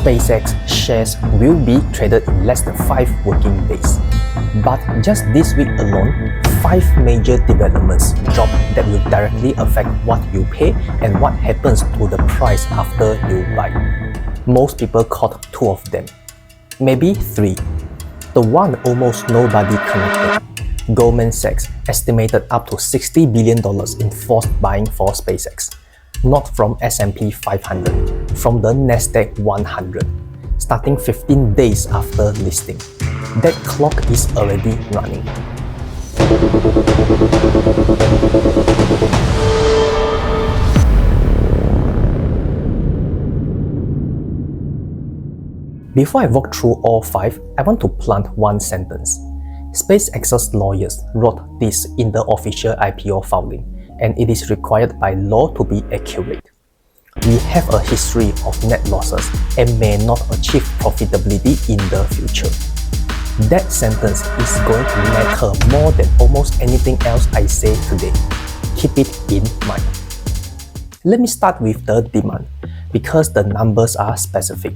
SpaceX shares will be traded in less than 5 working days. But just this week alone, 5 major developments dropped that will directly affect what you pay and what happens to the price after you buy. Most people caught 2 of them, maybe 3. The one almost nobody connected. Goldman Sachs estimated up to $60 billion in forced buying for SpaceX. Not from S&P 500, from the Nasdaq 100, starting 15 days after listing. That clock is already running. Before I walk through all 5, I want to plant one sentence. SpaceX's lawyers wrote this in the official IPO filing, and it is required by law to be accurate. We have a history of net losses and may not achieve profitability in the future. That sentence is going to matter more than almost anything else I say today. Keep it in mind. Let me start with the demand, because the numbers are specific.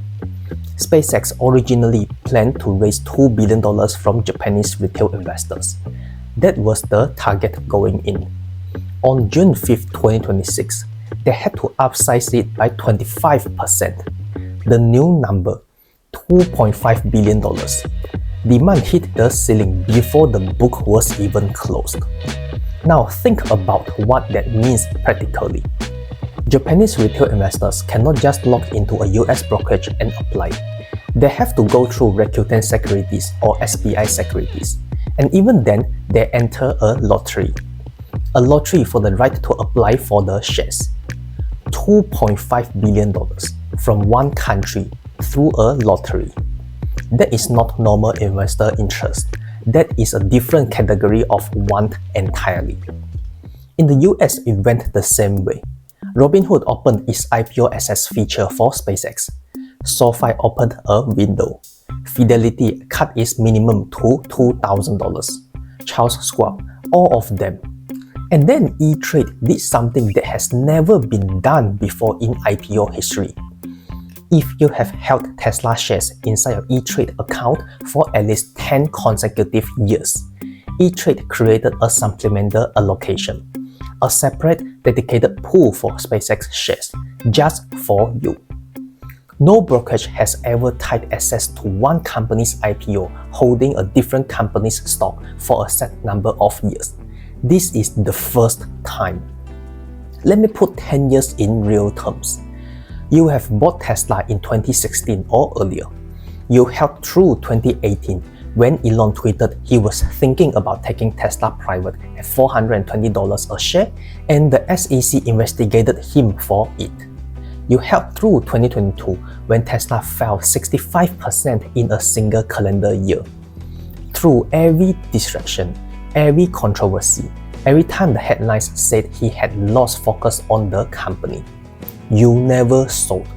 SpaceX originally planned to raise $2 billion from Japanese retail investors. That was the target going in. On June 5, 2026, they had to upsize it by 25%. The new number, $2.5 billion. Demand hit the ceiling before the book was even closed. Now think about what that means practically. Japanese retail investors cannot just log into a US brokerage and apply. They have to go through Rakuten Securities or SBI Securities, and even then, they enter a lottery. A lottery for the right to apply for the shares. $2.5 billion from one country through a lottery. That is not normal investor interest. That is a different category of want entirely. In the US, it went the same way. Robinhood opened its IPO access feature for SpaceX. SoFi opened a window. Fidelity cut its minimum to $2,000. Charles Schwab, all of them. And then E-Trade did something that has never been done before in IPO history. If you have held Tesla shares inside your E-Trade account for at least 10 consecutive years, E-Trade created a supplemental allocation, a separate dedicated pool for SpaceX shares, just for you. No brokerage has ever tied access to one company's IPO holding a different company's stock for a set number of years. This is the first time. Let me put 10 years in real terms. You have bought Tesla in 2016 or earlier. You held through 2018 when Elon tweeted he was thinking about taking Tesla private at $420 a share, and the SEC investigated him for it. You held through 2022 when Tesla fell 65% in a single calendar year. Through every distraction, every controversy, every time the headlines said he had lost focus on the company, you never sold.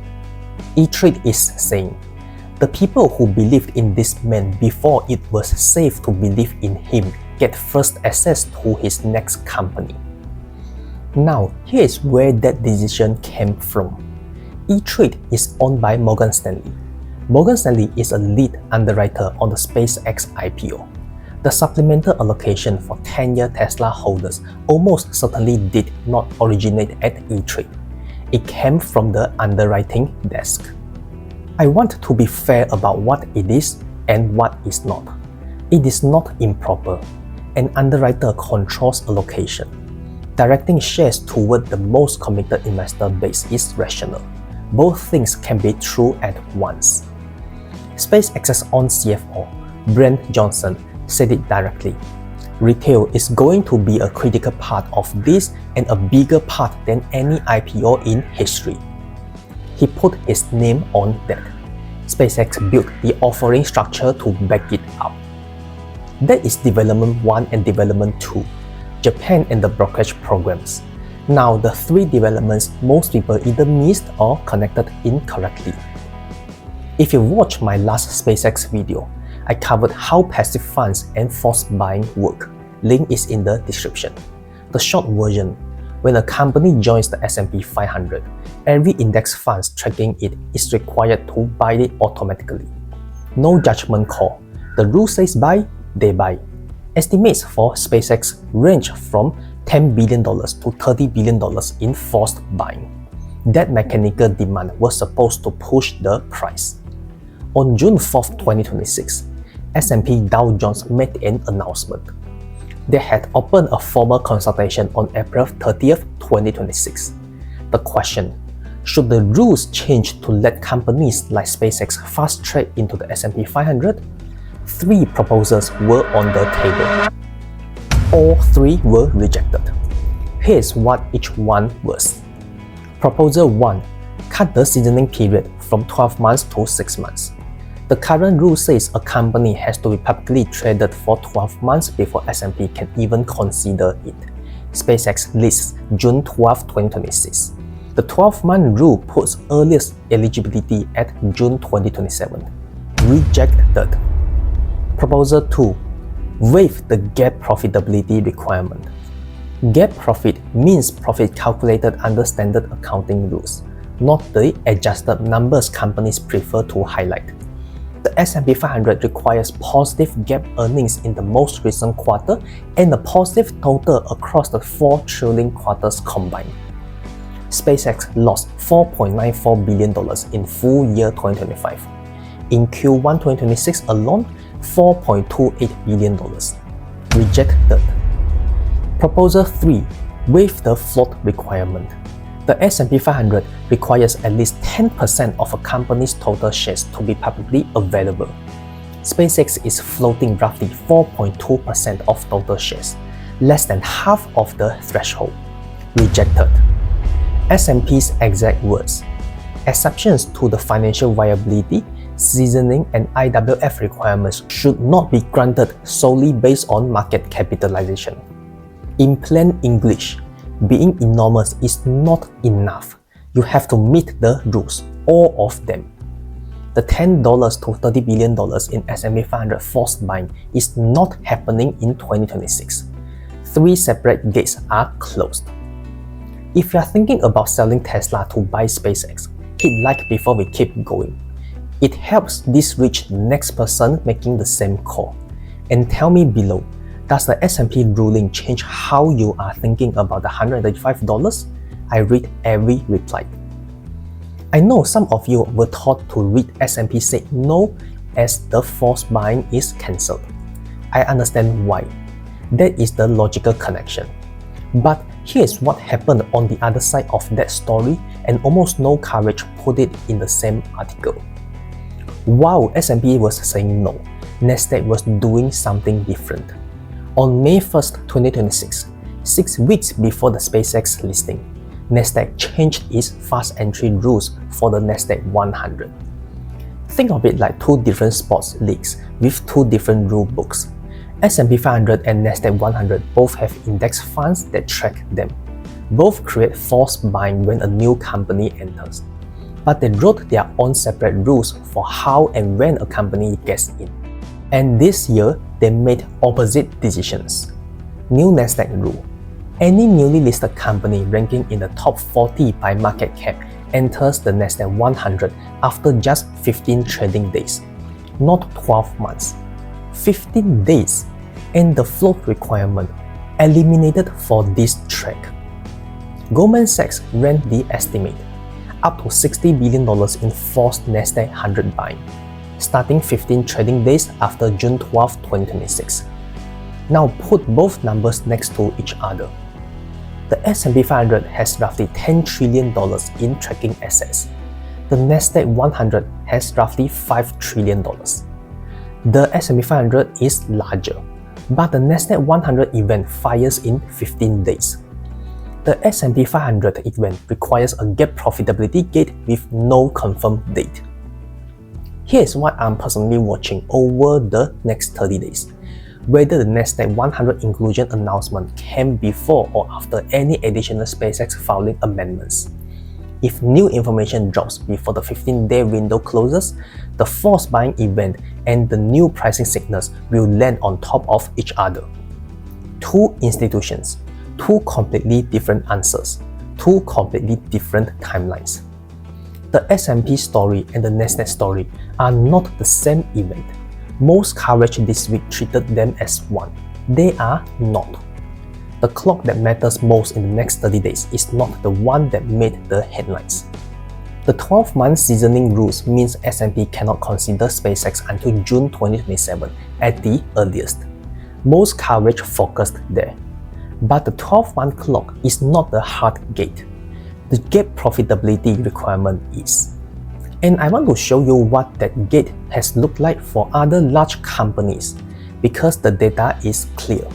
E-Trade is saying, the people who believed in this man before it was safe to believe in him get first access to his next company. Now, here is where that decision came from. E-Trade is owned by Morgan Stanley. Morgan Stanley is a lead underwriter on the SpaceX IPO. The supplemental allocation for 10-year Tesla holders almost certainly did not originate at E-Trade. It came from the underwriting desk. I want to be fair about what it is and what is not. It is not improper. An underwriter controls allocation. Directing shares toward the most committed investor base is rational. Both things can be true at once. SpaceX's own CFO, Brent Johnson, said it directly. Retail is going to be a critical part of this and a bigger part than any IPO in history. He put his name on that. SpaceX built the offering structure to back it up. That is Development 1 and Development 2, Japan and the brokerage programs. Now the 3 developments most people either missed or connected incorrectly. If you watched my last SpaceX video, I covered how passive funds and forced buying work. Link is in the description. The short version, When a company joins the S&P 500, every index fund tracking it is required to buy it automatically. No judgment call. The rule says buy, they buy. Estimates for SpaceX range from $10 billion to $30 billion in forced buying. That mechanical demand was supposed to push the price. On June 4, 2026, S&P Dow Jones made an announcement. They had opened a formal consultation on April 30, 2026. The question: should the rules change to let companies like SpaceX fast track into the S&P 500? 3 proposals were on the table. All 3 were rejected. Here's what each one was. Proposal 1. Cut the seasoning period from 12 months to 6 months. The current rule says a company has to be publicly traded for 12 months before S&P can even consider it. SpaceX lists June 12, 2026. The 12-month rule puts earliest eligibility at June 2027. Rejected. Proposal 2. Waive the GAAP profitability requirement. GAAP profit means profit calculated under standard accounting rules, not the adjusted numbers companies prefer to highlight. The S&P 500 requires positive GAAP earnings in the most recent quarter and a positive total across the 4 trailing quarters combined. SpaceX lost $4.94 billion in full year 2025. In Q1 2026 alone, $4.28 billion. Rejected. Proposal 3. Waive the float requirement. The S&P 500 requires at least 10% of a company's total shares to be publicly available. SpaceX is floating roughly 4.2% of total shares, less than half of the threshold. Rejected. S&P's exact words: exceptions to the financial viability, seasoning, and IWF requirements should not be granted solely based on market capitalization. In plain English, being enormous is not enough. You have to meet the rules, all of them. The $10 to $30 billion in S&P 500 forced buying is not happening in 2026. 3 separate gates are closed. If you are thinking about selling Tesla to buy SpaceX, hit like before we keep going. It helps this rich next person making the same call. And tell me below, does the S&P ruling change how you are thinking about the $135? I read every reply. I know some of you were taught to read S&P say no as the forced buying is cancelled. I understand why. That is the logical connection. But here's what happened on the other side of that story, and almost no coverage put it in the same article. While S&P was saying no, Nasdaq was doing something different. On May 1st, 2026, 6 weeks before the SpaceX listing, Nasdaq changed its fast entry rules for the Nasdaq 100. Think of it like 2 different sports leagues with 2 different rule books. S&P 500 and Nasdaq 100 both have index funds that track them. Both create forced buying when a new company enters. But they wrote their own separate rules for how and when a company gets in. And this year, they made opposite decisions. New Nasdaq rule: any newly listed company ranking in the top 40 by market cap enters the Nasdaq 100 after just 15 trading days, not 12 months. 15 days, and the float requirement eliminated for this track. Goldman Sachs ran the estimate: up to $60 billion in forced Nasdaq 100 buying, starting 15 trading days after June 12, 2026. Now put both numbers next to each other. The S&P 500 has roughly $10 trillion in tracking assets. The Nasdaq 100 has roughly $5 trillion. The S&P 500 is larger, but the Nasdaq 100 event fires in 15 days. The S&P 500 event requires a GAAP profitability gate with no confirmed date. Here's what I'm personally watching over the next 30 days. Whether the Nasdaq 100 inclusion announcement came before or after any additional SpaceX filing amendments. If new information drops before the 15-day window closes, the forced buying event and the new pricing signals will land on top of each other. 2 institutions, two completely different answers, two completely different timelines. The S&P story and the Nasdaq story are not the same event. Most coverage this week treated them as one. They are not. The clock that matters most in the next 30 days is not the one that made the headlines. The 12-month seasoning rules means S&P cannot consider SpaceX until June 2027 at the earliest. Most coverage focused there. But the 12-month clock is not the hard gate. The GAAP profitability requirement is. And I want to show you what that gate has looked like for other large companies because the data is clear.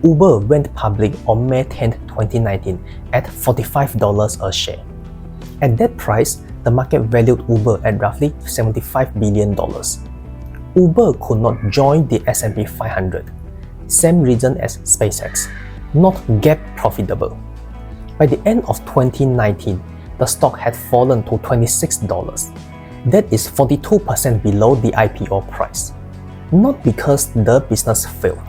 Uber went public on May 10, 2019 at $45 a share. At that price, the market valued Uber at roughly $75 billion. Uber could not join the S&P 500. Same reason as SpaceX, not GAAP profitable. By the end of 2019, the stock had fallen to $26. That is 42% below the IPO price. Not because the business failed,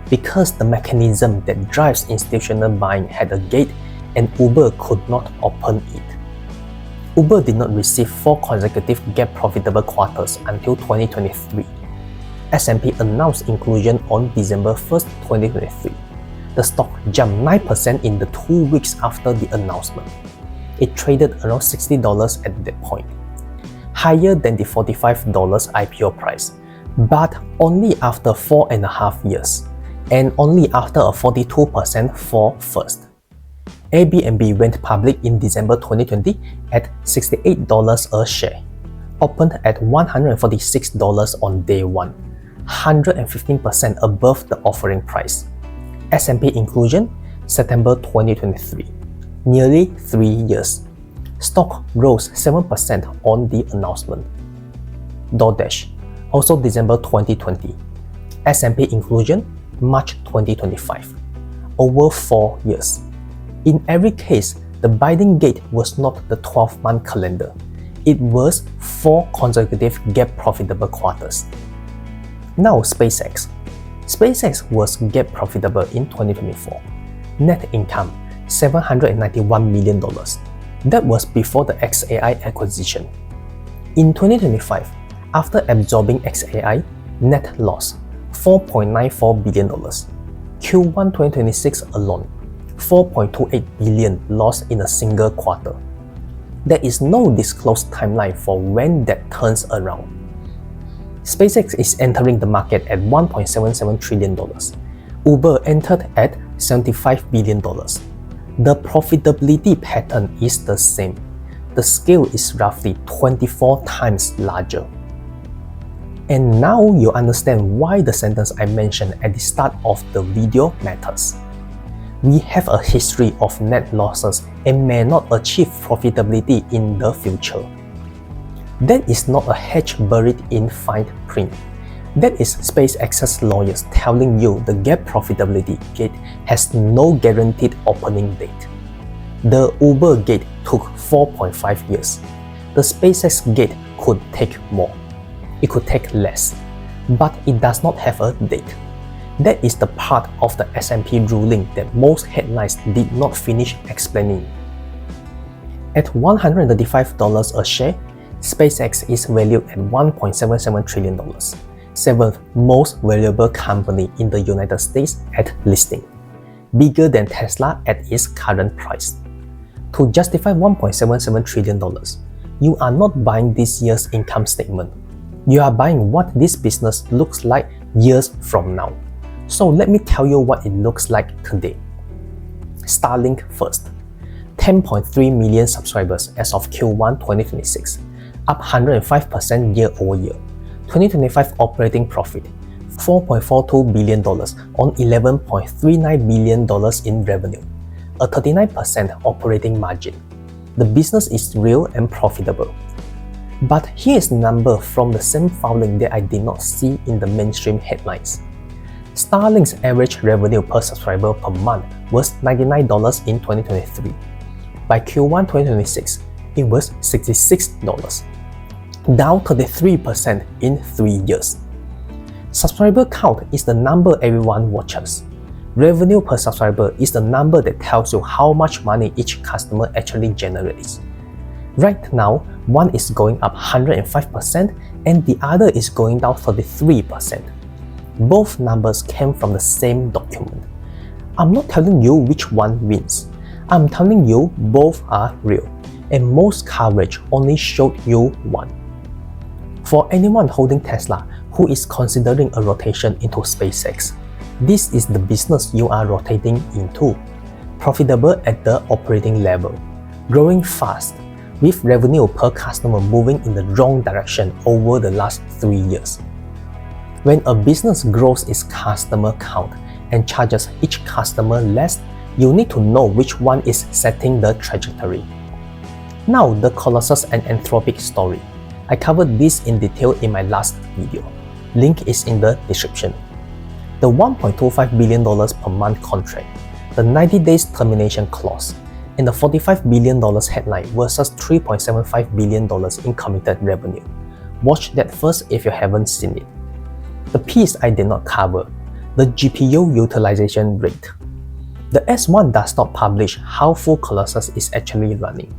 because the mechanism that drives institutional buying had a gate and Uber could not open it. Uber did not receive 4 consecutive GAAP profitable quarters until 2023. S&P announced inclusion on December 1, 2023. The stock jumped 9% in the 2 weeks after the announcement. It traded around $60 at that point, higher than the $45 IPO price, but only after 4.5 years, and only after a 42% fall first. Airbnb went public in December 2020 at $68 a share, opened at $146 on day 1, 115% above the offering price. S&P inclusion, September 2023, nearly 3 years. Stock rose 7% on the announcement. DoorDash, also December 2020. S&P inclusion, March 2025. Over 4 years. In every case, the binding gate was not the 12-month calendar. It was 4 consecutive GAAP profitable quarters. Now SpaceX. SpaceX was GAAP profitable in 2024. Net income, $791 million. That was before the XAI acquisition. In 2025, after absorbing XAI, net loss, $4.94 billion. Q1 2026 alone, $4.28 billion loss in a single quarter. There is no disclosed timeline for when that turns around. SpaceX is entering the market at $1.77 trillion. Uber entered at $75 billion. The profitability pattern is the same. The scale is roughly 24 times larger. And now you understand why the sentence I mentioned at the start of the video matters. We have a history of net losses and may not achieve profitability in the future. That is not a hedge buried in fine print. That is SpaceX's lawyers telling you the GAAP profitability gate has no guaranteed opening date. The Uber gate took 4.5 years. The SpaceX gate could take more. It could take less. But it does not have a date. That is the part of the S&P ruling that most headlines did not finish explaining. At $135 a share, SpaceX is valued at $1.77 trillion, 7th most valuable company in the United States at listing, bigger than Tesla at its current price. To justify $1.77 trillion, you are not buying this year's income statement. You are buying what this business looks like years from now. So let me tell you what it looks like today. Starlink first. 10.3 million subscribers as of Q1 2026, up 105% year over year. 2025 operating profit, $4.42 billion on $11.39 billion in revenue, a 39% operating margin. The business is real and profitable. But here's the number from the same filing that I did not see in the mainstream headlines. Starlink's average revenue per subscriber per month was $99 in 2023. By Q1 2026, it was $66, down 33% in 3 years. Subscriber count is the number everyone watches. Revenue per subscriber is the number that tells you how much money each customer actually generates. Right now, one is going up 105% and the other is going down 33%. Both numbers came from the same document. I'm not telling you which one wins. I'm telling you both are real, and most coverage only showed you one. For anyone holding Tesla who is considering a rotation into SpaceX, this is the business you are rotating into. Profitable at the operating level, growing fast, with revenue per customer moving in the wrong direction over the last 3 years. When a business grows its customer count and charges each customer less, you need to know which one is setting the trajectory. Now the Colossus and Anthropic story. I covered this in detail in my last video. Link is in the description. The $1.25 billion per month contract, the 90 days termination clause, and the $45 billion headline versus $3.75 billion in committed revenue. Watch that first if you haven't seen it. The piece I did not cover, the GPU utilization rate. The S1 does not publish how full Colossus is actually running.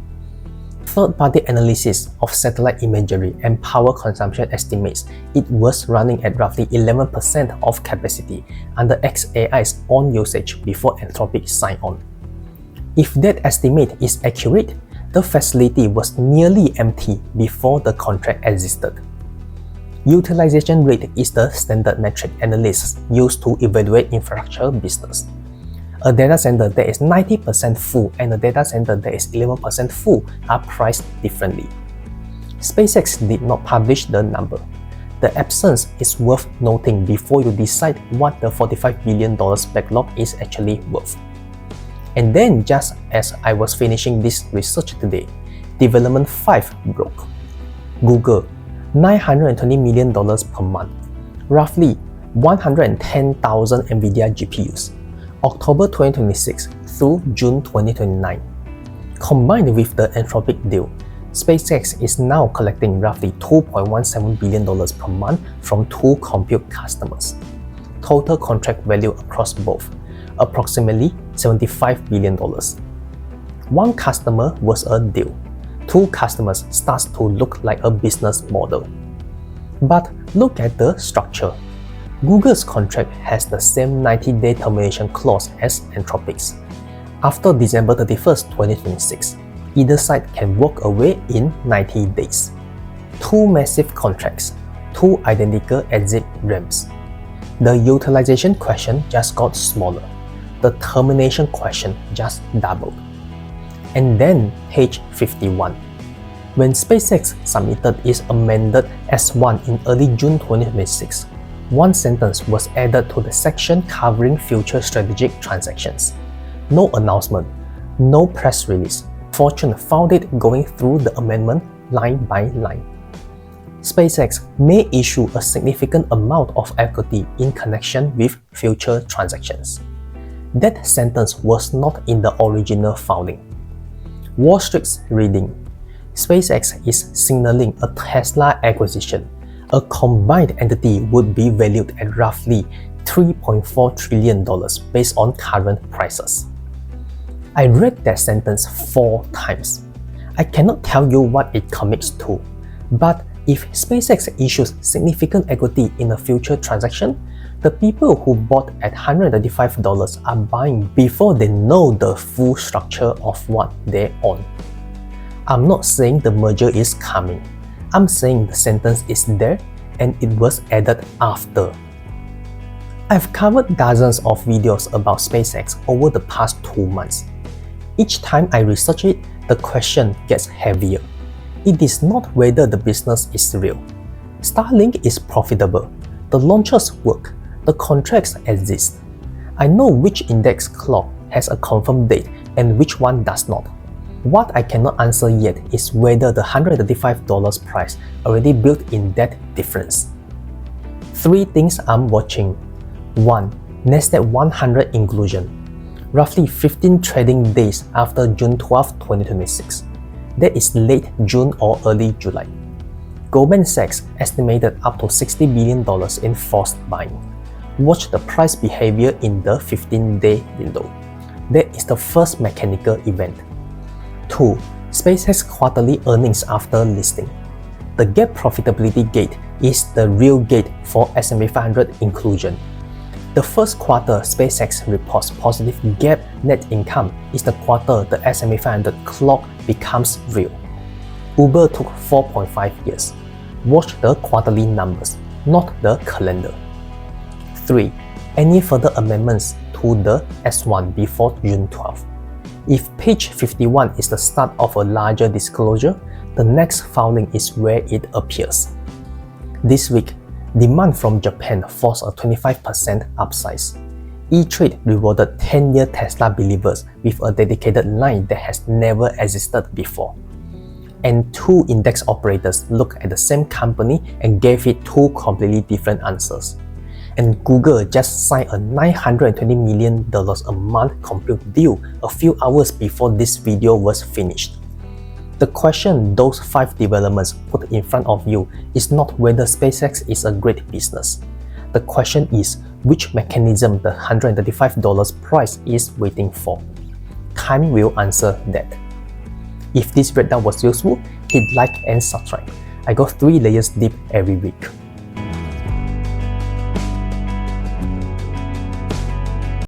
Third-party analysis of satellite imagery and power consumption estimates it was running at roughly 11% of capacity under xAI's on usage before Anthropic signed on. If that estimate is accurate, the facility was nearly empty before the contract existed. Utilization rate is the standard metric analysts use to evaluate infrastructure business. A data center that is 90% full and a data center that is 11% full are priced differently. SpaceX did not publish the number. The absence is worth noting before you decide what the $45 billion backlog is actually worth. And then, just as I was finishing this research today, Development 5 broke. Google, $920 million per month, roughly 110,000 NVIDIA GPUs, October 2026 through June 2029. Combined with the Anthropic deal, SpaceX is now collecting roughly $2.17 billion per month from 2 compute customers. Total contract value across both, approximately $75 billion. One customer was a deal. 2 customers starts to look like a business model. But look at the structure. Google's contract has the same 90-day termination clause as Anthropic's. After December 31st, 2026, either side can walk away in 90 days. 2 massive contracts, 2 identical exit ramps. The utilization question just got smaller. The termination question just doubled. And then page 51. When SpaceX submitted its amended S1 in early June 2026, one sentence was added to the section covering future strategic transactions. No announcement, no press release. Fortune found it going through the amendment line by line. SpaceX may issue a significant amount of equity in connection with future transactions. That sentence was not in the original filing. Wall Street's reading: SpaceX is signaling a Tesla acquisition. A combined entity would be valued at roughly $3.4 trillion based on current prices. I read that sentence 4 times. I cannot tell you what it commits to, but if SpaceX issues significant equity in a future transaction, the people who bought at $135 are buying before they know the full structure of what they own. I'm not saying the merger is coming. I'm saying the sentence is there and it was added after. I've covered dozens of videos about SpaceX over the past 2 months. Each time I research it, the question gets heavier. It is not whether the business is real. Starlink is profitable. The launches work. The contracts exist. I know which index clock has a confirmed date and which one does not. What I cannot answer yet is whether the $135 price already built in that difference. 3 things I'm watching. 1. Nasdaq 100 inclusion. Roughly 15 trading days after June 12, 2026. That is late June or early July. Goldman Sachs estimated up to $60 billion in forced buying. Watch the price behavior in the 15-day window. That is the first mechanical event. 2. SpaceX quarterly earnings after listing. The GAAP profitability gate is the real gate for S&P 500 inclusion. The first quarter SpaceX reports positive GAAP net income is the quarter the S&P 500 clock becomes real. Uber took 4.5 years. Watch the quarterly numbers, not the calendar. 3. Any further amendments to the S1 before June 12. If page 51 is the start of a larger disclosure, the next filing is where it appears. This week, demand from Japan forced a 25% upsize. E-Trade rewarded 10-year Tesla believers with a dedicated line that has never existed before. And 2 index operators looked at the same company and gave it 2 completely different answers. And Google just signed a $920 million a month compute deal a few hours before this video was finished. The question those 5 developments put in front of you is not whether SpaceX is a great business. The question is which mechanism the $135 price is waiting for. Time will answer that. If this breakdown was useful, hit like and subscribe. I go 3 layers deep every week.